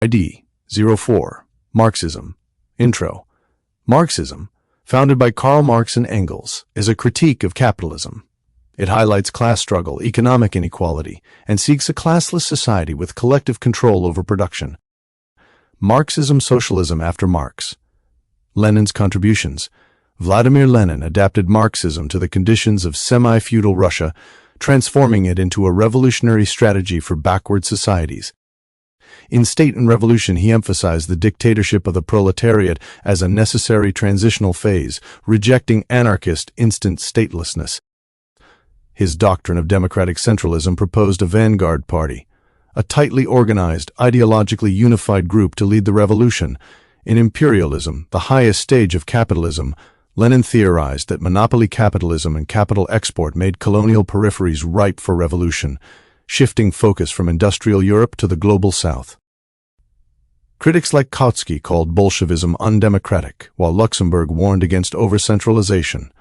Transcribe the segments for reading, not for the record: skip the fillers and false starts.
ID 04. Marxism. Intro. Marxism, founded by Karl Marx and Engels, is a critique of capitalism. It highlights class struggle, economic inequality, and seeks a classless society with collective control over production. Marxism Socialism after Marx. Lenin's contributions. Vladimir Lenin adapted Marxism to the conditions of semi-feudal Russia, transforming it into a revolutionary strategy for backward societies. In State and Revolution, he emphasized the dictatorship of the proletariat as a necessary transitional phase, rejecting anarchist instant statelessness. His doctrine of democratic centralism proposed a vanguard party, a tightly organized, ideologically unified group to lead the revolution. In Imperialism, the highest stage of capitalism, Lenin theorized that monopoly capitalism and capital export made colonial peripheries ripe for revolution, shifting focus from industrial Europe to the global South. Critics like Kautsky called Bolshevism undemocratic, while Luxemburg warned against over-centralization.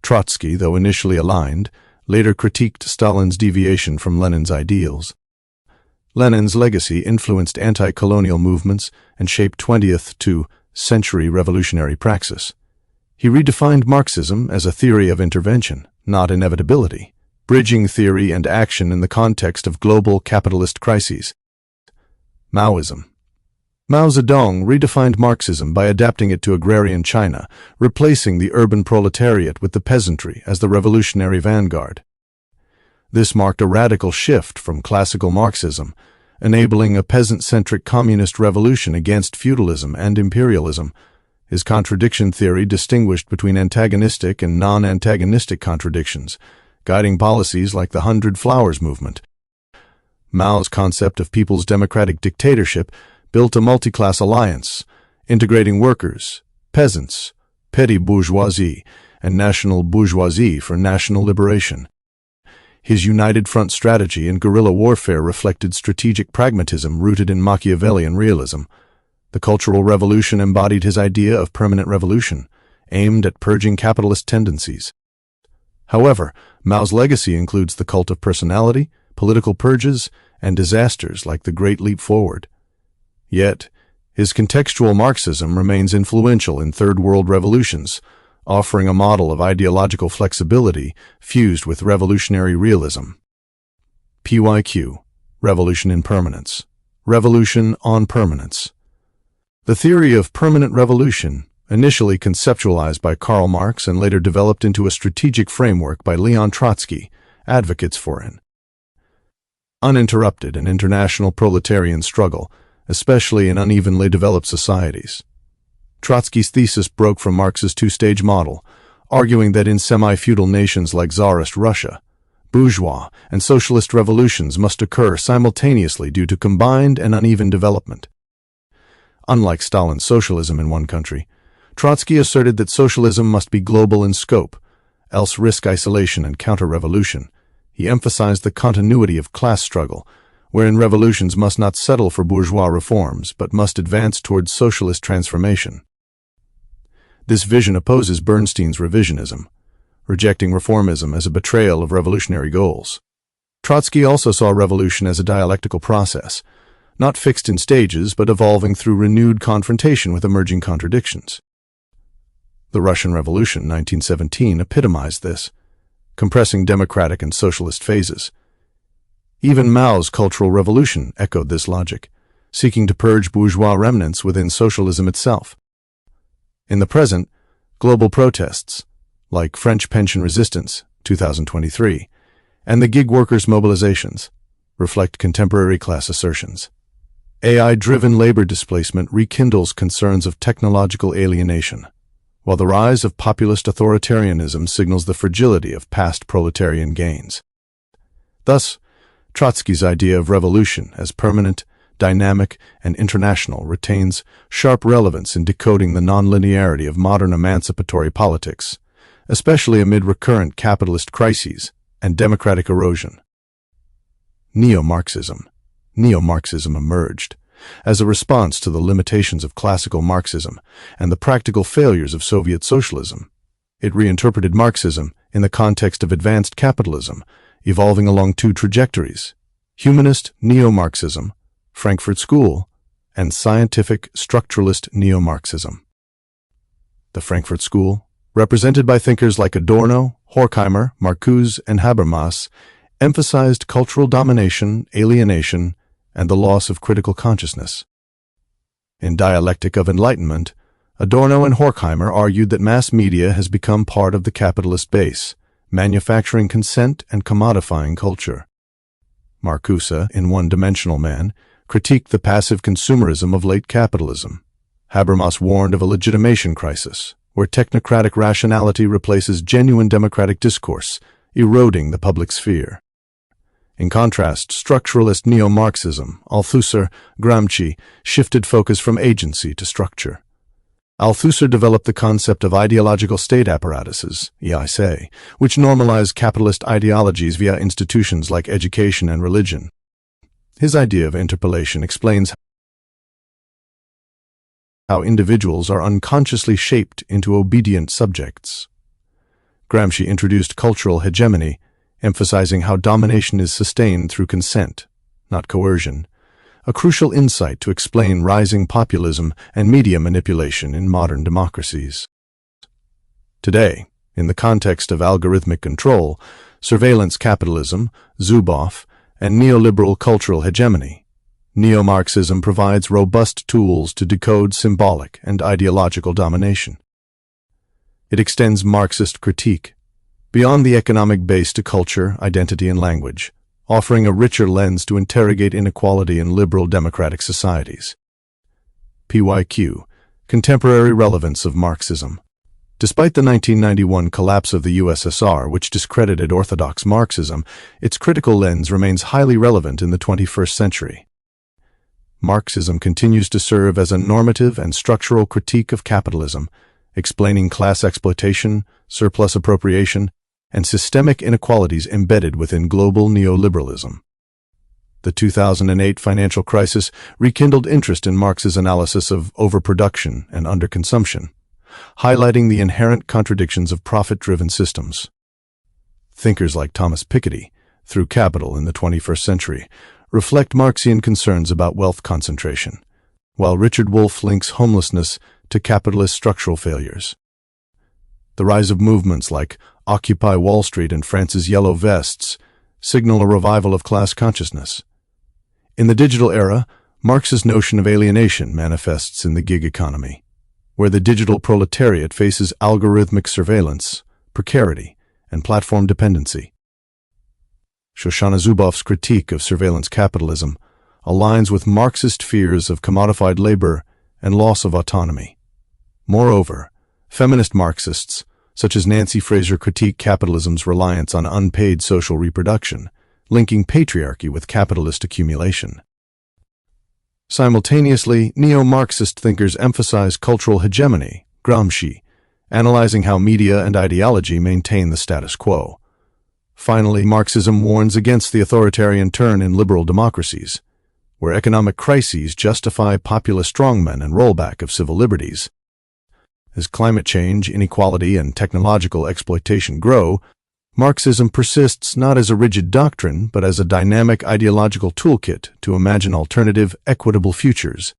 Trotsky, though initially aligned, later critiqued Stalin's deviation from Lenin's ideals. Lenin's legacy influenced anti-colonial movements and shaped 20th-century revolutionary praxis. He redefined Marxism as a theory of intervention, not inevitability, bridging theory and action in the context of global capitalist crises. Maoism. Mao Zedong redefined Marxism by adapting it to agrarian China, replacing the urban proletariat with the peasantry as the revolutionary vanguard. This marked a radical shift from classical Marxism, enabling a peasant-centric communist revolution against feudalism and imperialism. His contradiction theory distinguished between antagonistic and non-antagonistic contradictions, guiding policies like the 100 Flowers movement. Mao's concept of people's democratic dictatorship built a multi-class alliance, integrating workers, peasants, petty bourgeoisie, and national bourgeoisie for national liberation. His united front strategy and guerrilla warfare reflected strategic pragmatism rooted in Machiavellian realism. The Cultural Revolution embodied his idea of permanent revolution, aimed at purging capitalist tendencies. However, Mao's legacy includes the cult of personality, political purges, and disasters like the Great Leap Forward. Yet, his contextual Marxism remains influential in Third World revolutions, offering a model of ideological flexibility fused with revolutionary realism. PYQ. Revolution in Permanence. Revolution on Permanence. The theory of permanent revolution, initially conceptualized by Karl Marx and later developed into a strategic framework by Leon Trotsky, advocates for an uninterrupted and international proletarian struggle, especially in unevenly developed societies. Trotsky's thesis broke from Marx's two-stage model, arguing that in semi-feudal nations like Tsarist Russia, bourgeois and socialist revolutions must occur simultaneously due to combined and uneven development. Unlike Stalin's socialism in one country, Trotsky asserted that socialism must be global in scope, else risk isolation and counter-revolution. He emphasized the continuity of class struggle, wherein revolutions must not settle for bourgeois reforms but must advance towards socialist transformation. This vision opposes Bernstein's revisionism, rejecting reformism as a betrayal of revolutionary goals. Trotsky also saw revolution as a dialectical process, not fixed in stages but evolving through renewed confrontation with emerging contradictions. The Russian Revolution, 1917, epitomized this, compressing democratic and socialist phases. Even Mao's Cultural Revolution echoed this logic, seeking to purge bourgeois remnants within socialism itself. In the present, global protests, like French pension resistance, 2023, and the gig workers' mobilizations, reflect contemporary class assertions. AI-driven labor displacement rekindles concerns of technological alienation, while the rise of populist authoritarianism signals the fragility of past proletarian gains. Thus, Trotsky's idea of revolution as permanent, dynamic, and international retains sharp relevance in decoding the nonlinearity of modern emancipatory politics, especially amid recurrent capitalist crises and democratic erosion. Neo-Marxism. Neo-Marxism emerged as a response to the limitations of classical Marxism and the practical failures of Soviet socialism. It reinterpreted Marxism in the context of advanced capitalism, evolving along two trajectories: humanist neo-Marxism, Frankfurt School, and scientific structuralist neo-Marxism. The Frankfurt School, represented by thinkers like Adorno, Horkheimer, Marcuse, and Habermas, emphasized cultural domination, alienation, and the loss of critical consciousness. In Dialectic of Enlightenment, Adorno and Horkheimer argued that mass media has become part of the capitalist base, manufacturing consent and commodifying culture. Marcuse, in One-Dimensional Man, critiqued the passive consumerism of late capitalism. Habermas warned of a legitimation crisis, where technocratic rationality replaces genuine democratic discourse, eroding the public sphere. In contrast, structuralist neo-Marxism, Althusser, Gramsci, shifted focus from agency to structure. Althusser developed the concept of ideological state apparatuses, EIC, which normalize capitalist ideologies via institutions like education and religion. His idea of interpellation explains how individuals are unconsciously shaped into obedient subjects. Gramsci introduced cultural hegemony, emphasizing how domination is sustained through consent, not coercion, a crucial insight to explain rising populism and media manipulation in modern democracies. Today, in the context of algorithmic control, surveillance capitalism, Zuboff, and neoliberal cultural hegemony, neo-Marxism provides robust tools to decode symbolic and ideological domination. It extends Marxist critique beyond the economic base to culture, identity, and language, offering a richer lens to interrogate inequality in liberal democratic societies. PYQ, Contemporary Relevance of Marxism. Despite the 1991 collapse of the USSR, which discredited orthodox Marxism, its critical lens remains highly relevant in the 21st century. Marxism continues to serve as a normative and structural critique of capitalism, explaining class exploitation, surplus appropriation, and systemic inequalities embedded within global neoliberalism. The 2008 financial crisis rekindled interest in Marx's analysis of overproduction and underconsumption, highlighting the inherent contradictions of profit-driven systems. Thinkers like Thomas Piketty, Through Capital in the 21st Century, reflect Marxian concerns about wealth concentration, while Richard Wolff links homelessness to capitalist structural failures. The rise of movements like Occupy Wall Street and France's Yellow Vests signal a revival of class consciousness. In the digital era, Marx's notion of alienation manifests in the gig economy, where the digital proletariat faces algorithmic surveillance, precarity, and platform dependency. Shoshana Zuboff's critique of surveillance capitalism aligns with Marxist fears of commodified labor and loss of autonomy. Moreover, feminist Marxists, such as Nancy Fraser, critique capitalism's reliance on unpaid social reproduction, linking patriarchy with capitalist accumulation. Simultaneously, neo-Marxist thinkers emphasize cultural hegemony, Gramsci, analyzing how media and ideology maintain the status quo. Finally, Marxism warns against the authoritarian turn in liberal democracies, where economic crises justify populist strongmen and rollback of civil liberties. As climate change, inequality, and technological exploitation grow, Marxism persists not as a rigid doctrine, but as a dynamic ideological toolkit to imagine alternative, equitable futures.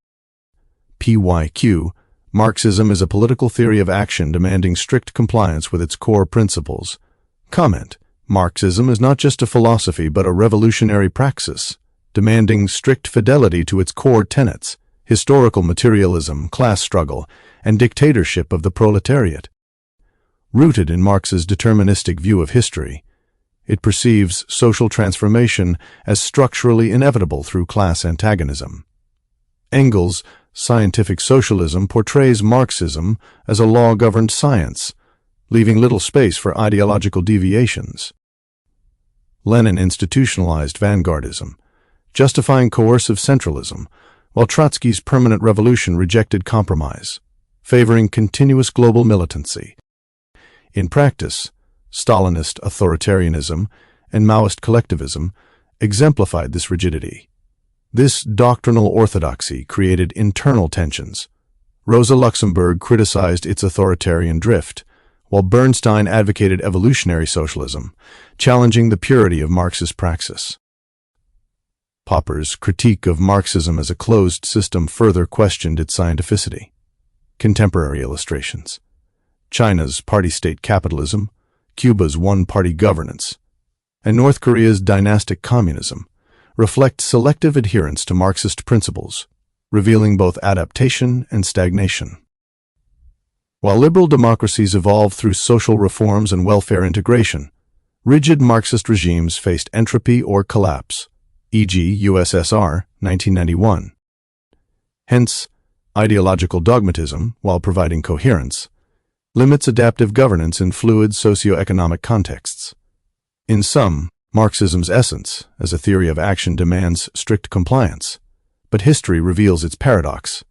PYQ, Marxism is a political theory of action demanding strict compliance with its core principles. Comment: Marxism is not just a philosophy but a revolutionary praxis, demanding strict fidelity to its core tenets: historical materialism, class struggle, and dictatorship of the proletariat. Rooted in Marx's deterministic view of history, it perceives social transformation as structurally inevitable through class antagonism. Engels' Scientific Socialism portrays Marxism as a law-governed science, leaving little space for ideological deviations. Lenin institutionalized vanguardism, justifying coercive centralism, while Trotsky's permanent revolution rejected compromise, favoring continuous global militancy. In practice, Stalinist authoritarianism and Maoist collectivism exemplified this rigidity. This doctrinal orthodoxy created internal tensions. Rosa Luxemburg criticized its authoritarian drift, while Bernstein advocated evolutionary socialism, challenging the purity of Marx's praxis. Popper's critique of Marxism as a closed system further questioned its scientificity. Contemporary illustrations: China's party-state capitalism, Cuba's one-party governance, and North Korea's dynastic communism reflect selective adherence to Marxist principles, revealing both adaptation and stagnation. While liberal democracies evolved through social reforms and welfare integration, rigid Marxist regimes faced entropy or collapse, e.g. USSR, 1991. Hence, ideological dogmatism, while providing coherence, limits adaptive governance in fluid socio-economic contexts. In sum, Marxism's essence, as a theory of action, demands strict compliance, but history reveals its paradox.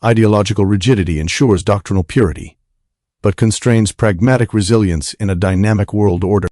Ideological rigidity ensures doctrinal purity, but constrains pragmatic resilience in a dynamic world order.